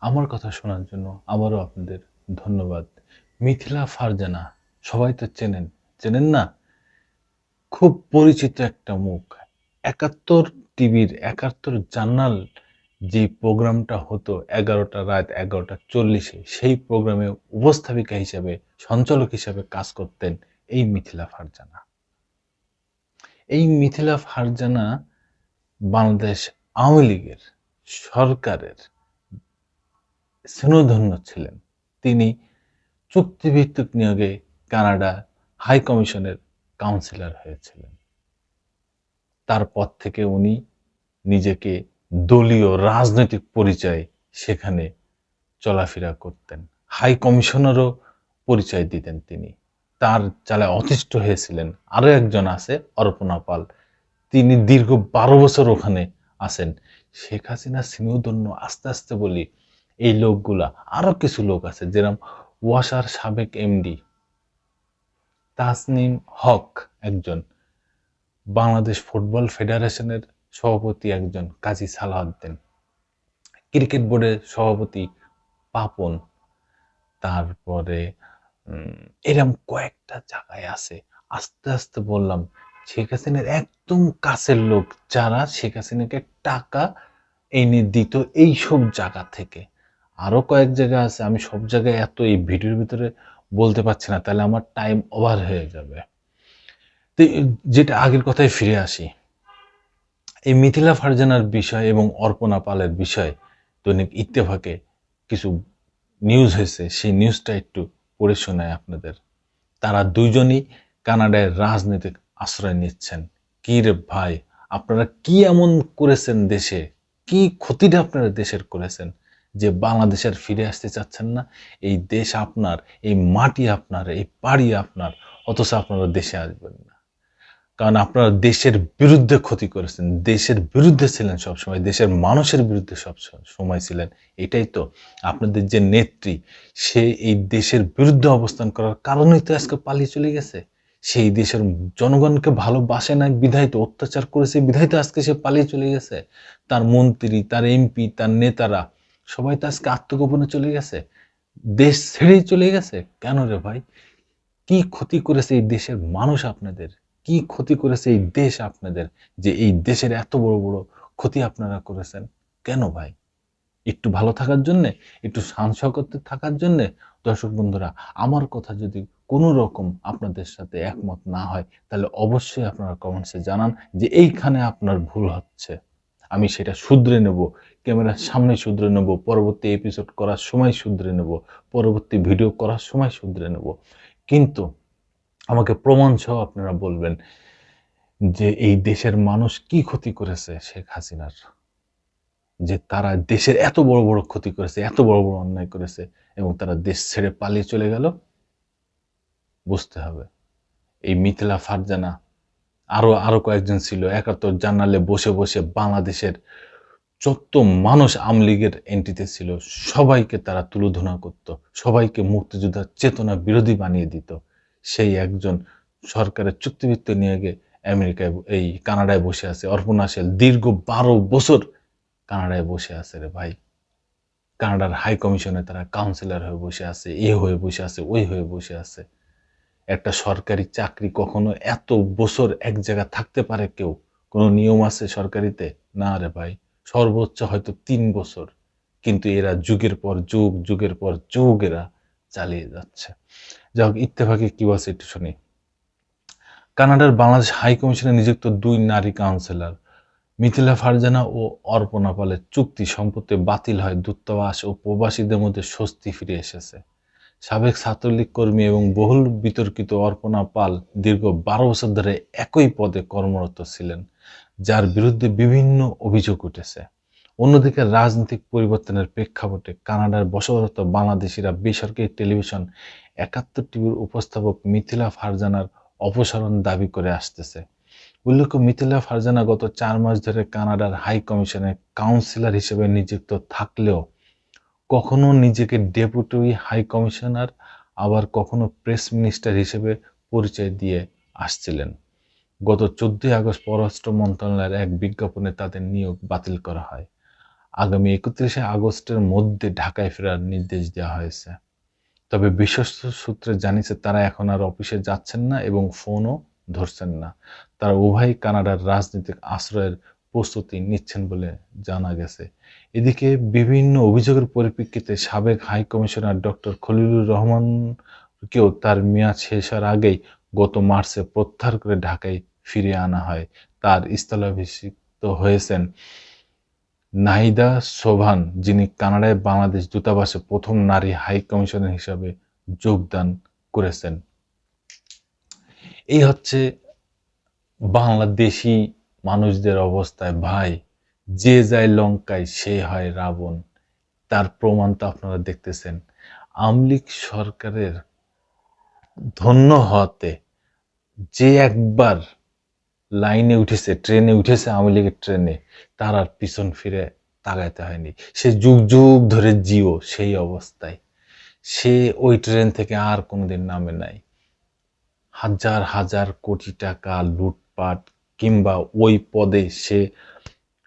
আমার কথা শোনার জন্য আবারও আপনাদের ধন্যবাদ। মিথিলা ফারজানা সবাই তো চেনেন, চেনেন না? খুব পরিচিত একটা মুখ। ৭১ টিভির ৭১ জার্নাল যে প্রোগ্রামটা হতো ১১টা রাত ১১টা ৪০-এ সেই প্রোগ্রামে উপস্থাপিকা হিসেবে, সঞ্চালক হিসেবে কাজ করতেন এই মিথিলা ফারজানা। এই মিথিলা ফারজানা বাংলাদেশ আওয়ামী লীগের সরকারের স্নেহধন্য ছিলেন। তিনি চুক্তিভিত্তিক নিয়োগে কানাডা হাই কমিশনের কাউন্সিলর হয়েছিলেন। তারপর থেকে উনি নিজেকে দলীয় রাজনৈতিক পরিচয় সেখানে চলাফেরা করতেন। হাই কমিশনারও পরিচয় দিতেন তিনি। তার চালায় অতিষ্ঠ হয়েছিলেন আরো একজন আছে, অর্পণা পাল। তিনি দীর্ঘ ১২ বছর ওখানে আছেন। শেখ হাসিনা স্নেহধন্য আস্তে আস্তে বলি এই লোকগুলা, আরো কিছু লোক আছে যেরকম ওয়াসার সাবেক এমডি তাসনিম হক একজন, বাংলাদেশ ফুটবল ফেডারেশনের সভাপতি একজন কাজী সালাউদ্দিন, ক্রিকেট বোর্ডের সভাপতি পাপন, তারপরে এরকম কয়েকটা জায়গায় আছে। আস্তে আস্তে বললাম শেখ হাসিনার একদম কাছের লোক যারা শেখ হাসিনাকে টাকা এনে দিত এইসব জায়গা থেকে। আরো কয়েক জায়গা আছে, আমি সব জায়গায় এত এই ভিডিওর ভিতরে বলতে পারছি না, তাহলে আমার টাইম ওভার হয়ে যাবে। তো যেটা আগের কথায় ফিরে আসি, এই মিথিলা ফারজানার বিষয় এবং অর্পণা পালের বিষয় দৈনিক ইত্তেফাকে কিছু নিউজ হয়েছে, সেই নিউজটা একটু পড়ে শোনায় আপনাদের। তারা দুইজনই কানাডায় রাজনৈতিক আশ্রয় নিচ্ছেন। কি রে ভাই, আপনারা কি এমন করেছেন দেশে, কি ক্ষতিটা আপনারা দেশের করেছেন যে বাংলাদেশের ফিরে আসতে চাচ্ছেন না? এই দেশ আপনার, এই মাটি আপনার, এই বাড়ি আপনার, অথচ আপনারা দেশে আসবেন না। কারণ আপনারা দেশের বিরুদ্ধে ক্ষতি করেছেন, দেশের বিরুদ্ধে ছিলেন সবসময়, দেশের মানুষের বিরুদ্ধে সব সময় ছিলেন। এটাই তো আপনাদের যে নেত্রী, সে এই দেশের বিরুদ্ধে অবস্থান করার কারণেই তো আজকে পালিয়ে চলে গেছে। সেই দেশের জনগণকে ভালোবাসে না বিধায় তো, অত্যাচার করেছে বিধায় তো আজকে সে পালিয়ে চলে গেছে। তার মন্ত্রী, তার এমপি, তার নেতারা সবাই তো আজকে আত্মগোপনে চলে গেছে, দেশ ছেড়েই চলে গেছে। কেন রে ভাই? কি ক্ষতি করেছে এই দেশের মানুষ আপনাদের? কি ক্ষতি করেছে এই দেশ আপনাদের, যে এই দেশের এত বড় বড় ক্ষতি আপনারা করেছেন? কেন ভাই? একটু ভালো থাকার জন্যে, একটু শান শওকতে থাকার জন্যে? দর্শক বন্ধুরা, আমার কথা যদি কোনো রকম আপনাদের সাথে একমত না হয়, তাহলে অবশ্যই আপনারা কমেন্টসে জানান যে এইখানে আপনার ভুল হচ্ছে। আমি সেটা শুধরে নেব, ক্যামেরার সামনে শুধরে নেব, পরবর্তী এপিসোড করার সময় শুধরে নেব, পরবর্তী ভিডিও করার সময় শুধরে নেব। কিন্তু আমাকে প্রমাণ সহ আপনারা বলবেন যে এই দেশের মানুষ কি ক্ষতি করেছে শেখ হাসিনার, যে তারা দেশের এত বড় বড় ক্ষতি করেছে, এত বড় বড় অন্যায় করেছে এবং তারা দেশ ছেড়ে পালিয়ে চলে গেল। বুঝতে হবে। এই মিথিলা ফারজানা, আরো আরো কয়েকজন ছিল ৭১ জার্নালে বসে বসে বাংলাদেশের যত মানুষ আওয়ামী লীগের এন্ট্রিতে ছিল সবাইকে তারা তুলোধনা করত, সবাইকে মুক্তিযোদ্ধার চেতনা বিরোধী বানিয়ে দিত। সেই একজন সরকারের চুক্তিভিত্তিক নিয়োগে আমেরিকায়, এই কানাডায় বসে আছে। অর্পণা সেন দীর্ঘ ১২ বছর কানাডায় বসে আছে রে ভাই। কানাডার হাই কমিশনে তারা কাউন্সিলর হয়ে বসে আছে, এ হয়ে বসে আছে, ওই হয়ে বসে আছে। একটা সরকারি চাকরি কখনো এত বছর এক জায়গায় থাকতে পারে কেউ? কোনো নিয়ম আছে সরকারিতে? না রে ভাই, সর্বোচ্চ হয়তো ৩ বছর। কিন্তু এরা যুগের পর যুগ, যুগের পর যুগ এরা চালিয়ে যাচ্ছে। যাই হোক, ইত্তেফাকে কি বলছে একটু শুনি। কানাডার বাংলাদেশ হাই কমিশনে নিযুক্ত ২ নারী কাউন্সিলর মিথিলা ফারজানা ও অর্পণা পালের চুক্তি সম্প্রতি বাতিল হয়, দূতাবাস ও প্রবাসীদের মধ্যে স্বস্তি ফিরে এসেছে। সাবেক ছাত্রলীগ কর্মী এবং বহুল বিতর্কিত অর্পণা পাল দীর্ঘ ১২ বছর ধরে একই পদে কর্মরত ছিলেন, যার বিরুদ্ধে বিভিন্ন অভিযোগ উঠেছে। অন্যদিকে রাজনৈতিক পরিবর্তনের প্রেক্ষাপটে কানাডার বসবাসরত বাংলাদেশিরা বেসরকারি টেলিভিশন ৭১ টিভির উপস্থাপক মিথিলা ফারজানার অপসারণ দাবি করে আসতেছে। উল্লেখ্য, মিথিলা ফারজানা গত ৪ মাস ধরে কানাডার হাই কমিশনে কাউন্সিলর হিসেবে নিযুক্ত থাকলেও কখনো নিজেকে ডেপুটি হাই কমিশনার, আবার কখনো প্রেস মিনিস্টার হিসেবে পরিচয় দিয়ে আসছিলেন। গত ১৪ আগস্ট পররাষ্ট্র মন্ত্রণালয়ের এক বিজ্ঞাপনে তাদের নিয়োগ বাতিল করা হয়। আগামী 31শে আগস্টের মধ্যে ঢাকায় ফেরার নির্দেশ দেওয়া হয়েছে। তবে বিশ্বস্ত সূত্রে জানিয়েছে তারা এখন আর অফিসে যাচ্ছেন না এবং ফোনও ধরছেন না। তারা উভয়ই কানাডার রাজনৈতিক আশ্রয়ের প্রস্তুতি নিচ্ছেন বলে জানা গেছে। এদিকে বিভিন্ন অভিযোগের পরিপ্রেক্ষিতে সাবেক হাই কমিশনার ডক্টর খলিলুর রহমানকেও তার মেয়াদ শেষ হওয়ার আগেই গত মার্চে প্রত্যাহার করে ঢাকায় ফিরিয়ে আনা হয়। তার স্থলাভিষিক্ত হয়েছেন নাহিদা সোবহান, যিনি কানাডায় বাংলাদেশ দূতাবাসে প্রথম নারী হাই কমিশনার হিসাবে যোগদান করেছেন। এই হচ্ছে বাংলাদেশি মানুষদের অবস্থায় ভাই। যে যায় লঙ্কায় সে হয় রাবণ। তার প্রমাণ তো আপনারা দেখতেছেন। আওয়ামী লীগ সরকারের ধন্য হতে যে একবার লাইনে উঠেছে, ট্রেনে উঠেছে আওয়ামী লীগের ট্রেনে, তার আর পিছন ফিরে তাকাইতে হয়নি। সে যুগ যুগ ধরে জিও সেই অবস্থায়। সে ওই ট্রেন থেকে আর কোনোদিন নামে নাই। হাজার হাজার কোটি টাকা লুটপাট কিংবা ওই পদে সে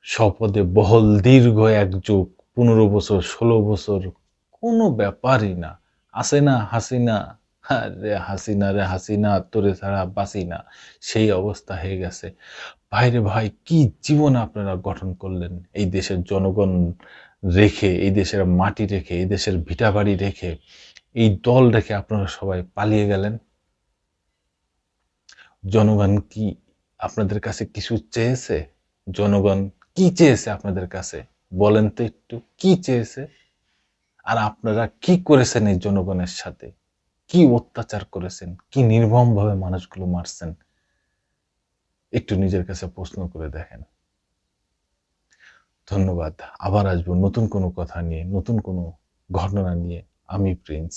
স্বপদে বহল দীর্ঘ এক যুগ, 15 বছর, 16 বছর, কোনো ব্যাপারই না। আছে না হাসিনা, রে হাসিনা, রে হাসিনা তোরে ছাড়া বাঁচি না, সেই অবস্থা হয়ে গেছে। ভাইরে ভাই, কি জীবন আপনারা গঠন করলেন এই দেশের জনগণ রেখে, এই দেশের মাটি রেখে, এই দেশের ভিটাবাড়ি রেখে, এই দল রেখে আপনারা সবাই পালিয়ে গেলেন। জনগণ কি আপনাদের কাছে কিছু চেয়েছে? জনগণ কি চেয়েছে আপনাদের কাছে? বলেন তো একটু, কি চেয়েছে? আর আপনারা কি করেছেন এই জনগণের সাথে? কি অত্যাচার করেছেন? কি নির্মমভাবে মানুষগুলো মারছেন? একটু নিজের কাছে প্রশ্ন করে দেখেন। ধন্যবাদ। আবার আসবো নতুন কোনো কথা নিয়ে, নতুন কোনো ঘটনা নিয়ে। আমি প্রিন্স।